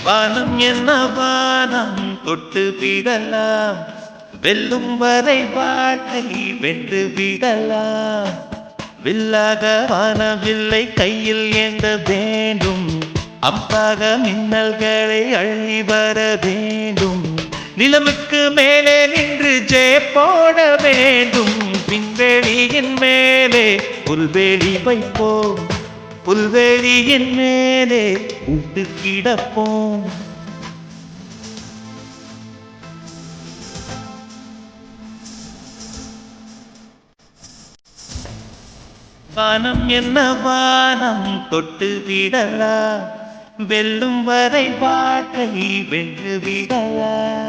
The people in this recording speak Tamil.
வானம் என்ன வானம் தொட்டு விடலாம், வெல்லும் வரை வாழ்க்கை வென்று விடலாம். வில்லாக வானவில்லை கையில் ஏந்த வேண்டும், அப்பாக மின்னல்களை அள்ளி வர வேண்டும். நிலமுக்கு மேலே நின்று ஜெய போட வேண்டும். விண்வெளியின் மேலே புல்வெளி வைப்போம், புல்வெளியின் மேலே விட்டு கிடப்போம். வானம் என்ன வானம் தொட்டு விடலாம், வெல்லும் வரை வாழ்க்கை வென்று விடலாம்.